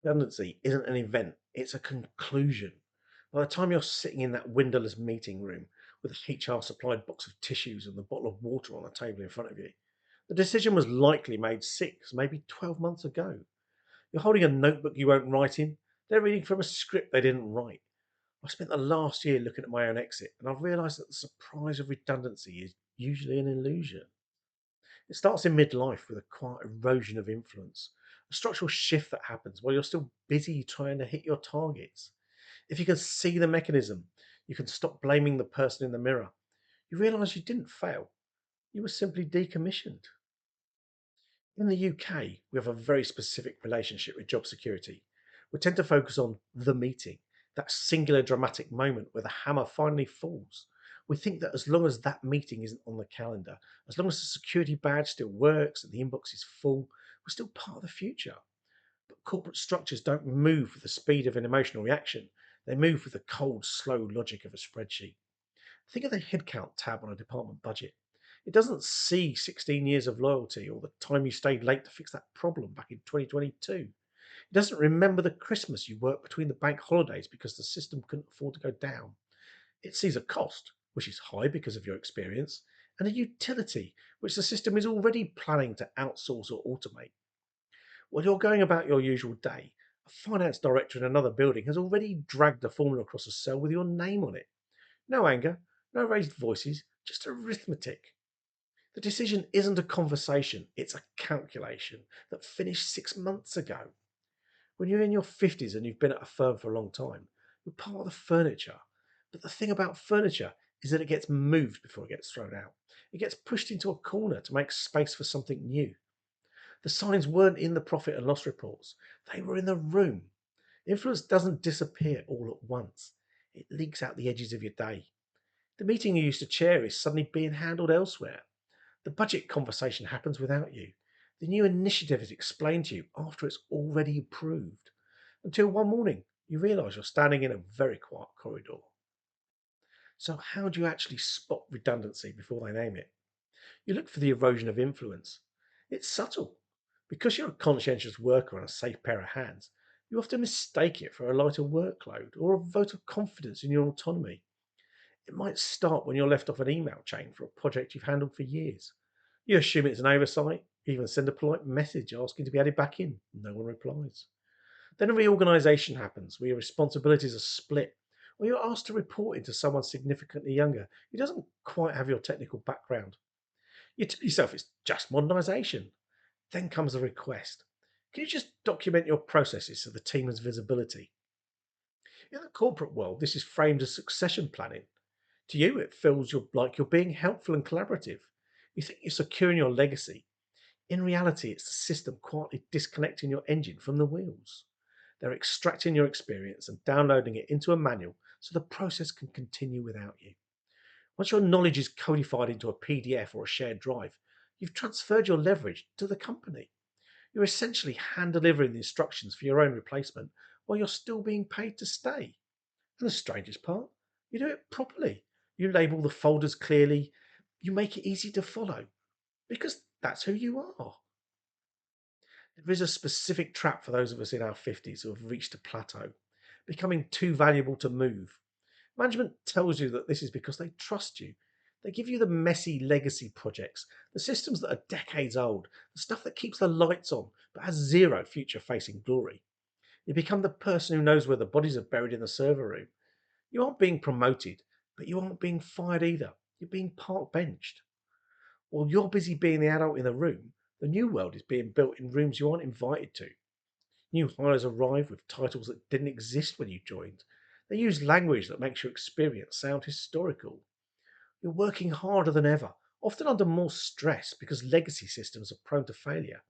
Redundancy isn't an event, it's a conclusion. By the time you're sitting in that windowless meeting room with a HR supplied box of tissues and the bottle of water on the table in front of you, the decision was likely made 6, maybe 12 months ago. You're holding a notebook you won't write in, they're reading from a script they didn't write. I spent the last year looking at my own exit, and I've realised that the surprise of redundancy is usually an illusion. It starts in midlife with a quiet erosion of influence, a structural shift that happens while you're still busy trying to hit your targets. If you can see the mechanism, you can stop blaming the person in the mirror. You realise you didn't fail, you were simply decommissioned. In the UK, we have a very specific relationship with job security. We tend to focus on the meeting, that singular dramatic moment where the hammer finally falls. We think that as long as that meeting isn't on the calendar, as long as the security badge still works and the inbox is full, we're still part of the future. But corporate structures don't move with the speed of an emotional reaction. They move with the cold, slow logic of a spreadsheet. Think of the headcount tab on a department budget. It doesn't see 16 years of loyalty or the time you stayed late to fix that problem back in 2022. It doesn't remember the Christmas you worked between the bank holidays because the system couldn't afford to go down. It sees a cost, which is high because of your experience, and a utility, which the system is already planning to outsource or automate. While you're going about your usual day, a finance director in another building has already dragged a formula across a cell with your name on it. No anger, no raised voices, just arithmetic. The decision isn't a conversation, it's a calculation that finished 6 months ago. When you're in your 50s and you've been at a firm for a long time, you're part of the furniture. But the thing about furniture is that it gets moved before it gets thrown out. It gets pushed into a corner to make space for something new. The signs weren't in the profit and loss reports, they were in the room. Influence doesn't disappear all at once, it leaks out the edges of your day. The meeting you used to chair is suddenly being handled elsewhere. The budget conversation happens without you. The new initiative is explained to you after it's already approved. Until one morning, you realise you're standing in a very quiet corridor. So, how do you actually spot redundancy before they name it? You look for the erosion of influence. It's subtle. Because you're a conscientious worker and a safe pair of hands, you often mistake it for a lighter workload or a vote of confidence in your autonomy. It might start when you're left off an email chain for a project you've handled for years. You assume it's an oversight, even send a polite message asking to be added back in. No one replies. Then a reorganisation happens where your responsibilities are split, or you're asked to report into someone significantly younger who doesn't quite have your technical background. You tell yourself it's just modernisation. Then comes a request. Can you just document your processes so the team has visibility? In the corporate world, this is framed as succession planning. To you, it feels like you're being helpful and collaborative. You think you're securing your legacy. In reality, it's the system quietly disconnecting your engine from the wheels. They're extracting your experience and downloading it into a manual so the process can continue without you. Once your knowledge is codified into a PDF or a shared drive, you've transferred your leverage to the company. You're essentially hand delivering the instructions for your own replacement while you're still being paid to stay. And the strangest part, you do it properly. You label the folders clearly, you make it easy to follow because that's who you are. There is a specific trap for those of us in our 50s who have reached a plateau, becoming too valuable to move. Management tells you that this is because they trust you. They give you the messy legacy projects, the systems that are decades old, the stuff that keeps the lights on but has zero future facing glory. You become the person who knows where the bodies are buried in the server room. You aren't being promoted, but you aren't being fired either. You're being park benched. While you're busy being the adult in the room, the new world is being built in rooms you aren't invited to. New hires arrive with titles that didn't exist when you joined. They use language that makes your experience sound historical. You're working harder than ever, often under more stress because legacy systems are prone to failure.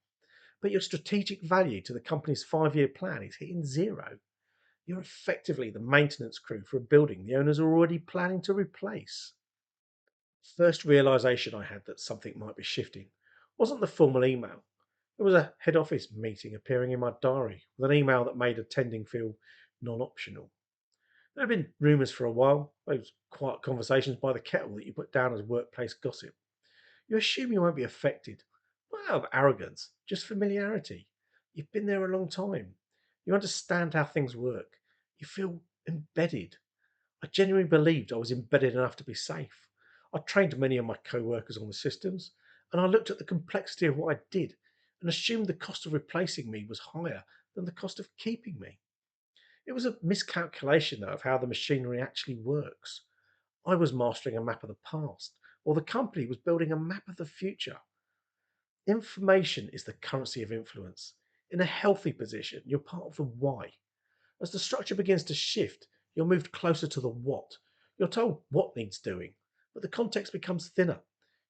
But your strategic value to the company's 5 year plan is hitting zero. You're effectively the maintenance crew for a building the owners are already planning to replace. First realization I had that something might be shifting wasn't the formal email. It was a head office meeting appearing in my diary with an email that made attending feel non optional. There had been rumours for a while, those quiet conversations by the kettle that you put down as workplace gossip. You assume you won't be affected, not out of arrogance, just familiarity. You've been there a long time. You understand how things work. You feel embedded. I genuinely believed I was embedded enough to be safe. I trained many of my co-workers on the systems, and I looked at the complexity of what I did and assumed the cost of replacing me was higher than the cost of keeping me. It was a miscalculation, though, of how the machinery actually works. I was mastering a map of the past, while the company was building a map of the future. Information is the currency of influence. In a healthy position, you're part of the why. As the structure begins to shift, you're moved closer to the what. You're told what needs doing, but the context becomes thinner.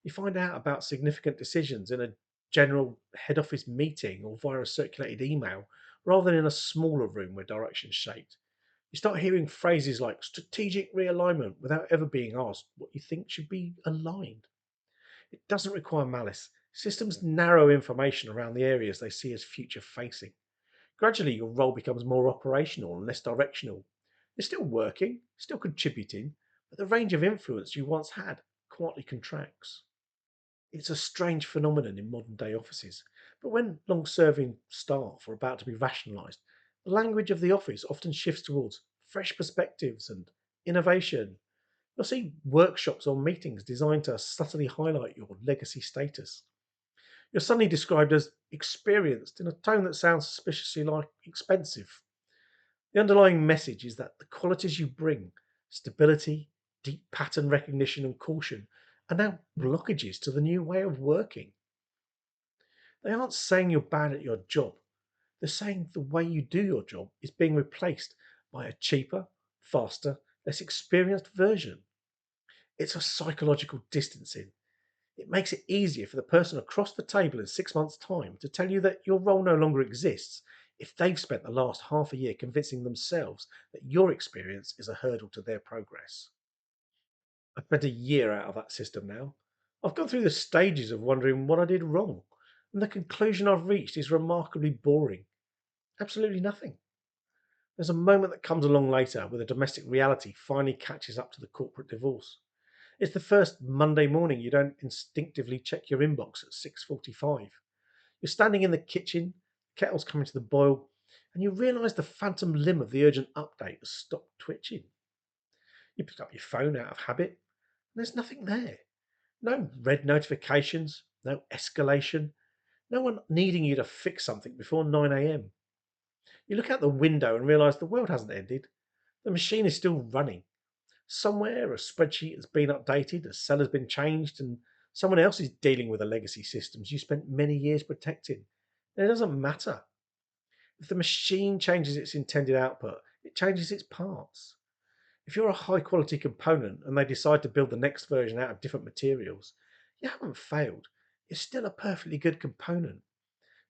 You find out about significant decisions in a general head office meeting or via a circulated email, rather than in a smaller room where direction's shaped. You start hearing phrases like strategic realignment without ever being asked what you think should be aligned. It doesn't require malice. Systems narrow information around the areas they see as future facing. Gradually, your role becomes more operational and less directional. You're still working, still contributing, but the range of influence you once had quietly contracts. It's a strange phenomenon in modern day offices, but when long serving staff are about to be rationalised, the language of the office often shifts towards fresh perspectives and innovation. You'll see workshops or meetings designed to subtly highlight your legacy status. You're suddenly described as experienced in a tone that sounds suspiciously like expensive. The underlying message is that the qualities you bring, stability, deep pattern recognition, and caution, are now blockages to the new way of working. They aren't saying you're bad at your job, they're saying the way you do your job is being replaced by a cheaper, faster, less experienced version. It's a psychological distancing. It makes it easier for the person across the table in 6 months' time to tell you that your role no longer exists if they've spent the last half a year convincing themselves that your experience is a hurdle to their progress. I've spent a year out of that system now. I've gone through the stages of wondering what I did wrong, and the conclusion I've reached is remarkably boring. Absolutely nothing. There's a moment that comes along later where the domestic reality finally catches up to the corporate divorce. It's the first Monday morning you don't instinctively check your inbox at 6:45. You're standing in the kitchen, kettle's coming to the boil, and you realise the phantom limb of the urgent update has stopped twitching. You pick up your phone out of habit, and there's nothing there. No red notifications, no escalation, no one needing you to fix something before 9 a.m. You look out the window and realise the world hasn't ended. The machine is still running. Somewhere a spreadsheet has been updated, a cell has been changed, and someone else is dealing with the legacy systems you spent many years protecting. And it doesn't matter. If the machine changes its intended output, it changes its parts. If you're a high quality component and they decide to build the next version out of different materials, you haven't failed. You're still a perfectly good component.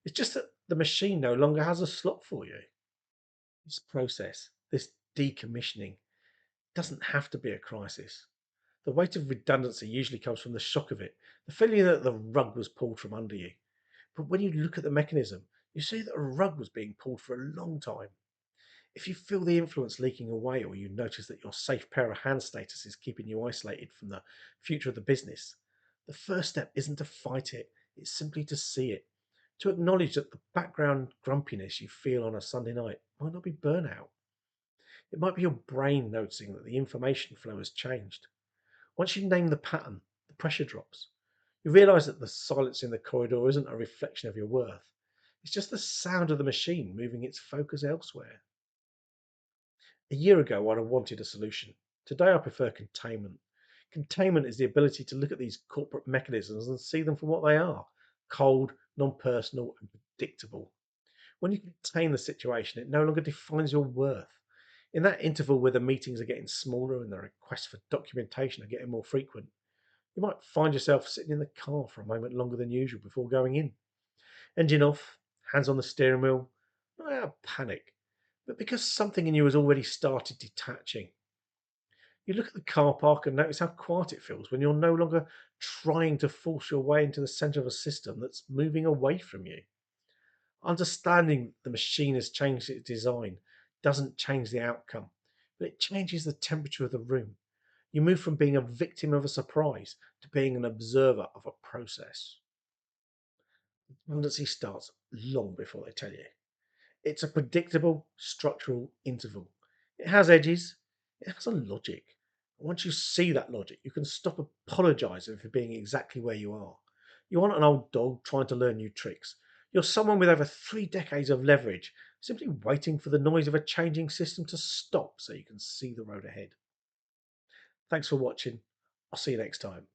It's just that the machine no longer has a slot for you. This process, this decommissioning, doesn't have to be a crisis. The weight of redundancy usually comes from the shock of it, the feeling that the rug was pulled from under you. But when you look at the mechanism, you see that a rug was being pulled for a long time. If you feel the influence leaking away, or you notice that your safe pair of hands status is keeping you isolated from the future of the business, the first step isn't to fight it, it's simply to see it. To acknowledge that the background grumpiness you feel on a Sunday night might not be burnout. It might be your brain noticing that the information flow has changed. Once you name the pattern, the pressure drops. You realize that the silence in the corridor isn't a reflection of your worth. It's just the sound of the machine moving its focus elsewhere. A year ago, I'd have wanted a solution. Today, I prefer containment. Containment is the ability to look at these corporate mechanisms and see them for what they are: cold, non personal, and predictable. When you contain the situation, it no longer defines your worth. In that interval where the meetings are getting smaller and the requests for documentation are getting more frequent, you might find yourself sitting in the car for a moment longer than usual before going in. Engine off, hands on the steering wheel, not out of panic, but because something in you has already started detaching. You look at the car park and notice how quiet it feels when you're no longer trying to force your way into the center of a system that's moving away from you. Understanding the machine has changed its design doesn't change the outcome, but it changes the temperature of the room. You move from being a victim of a surprise to being an observer of a process. Redundancy starts long before they tell you. It's a predictable structural interval. It has edges, it has a logic. Once you see that logic, you can stop apologizing for being exactly where you are. You aren't an old dog trying to learn new tricks. You're someone with over 3 decades of leverage, simply waiting for the noise of a changing system to stop so you can see the road ahead. Thanks for watching. I'll see you next time.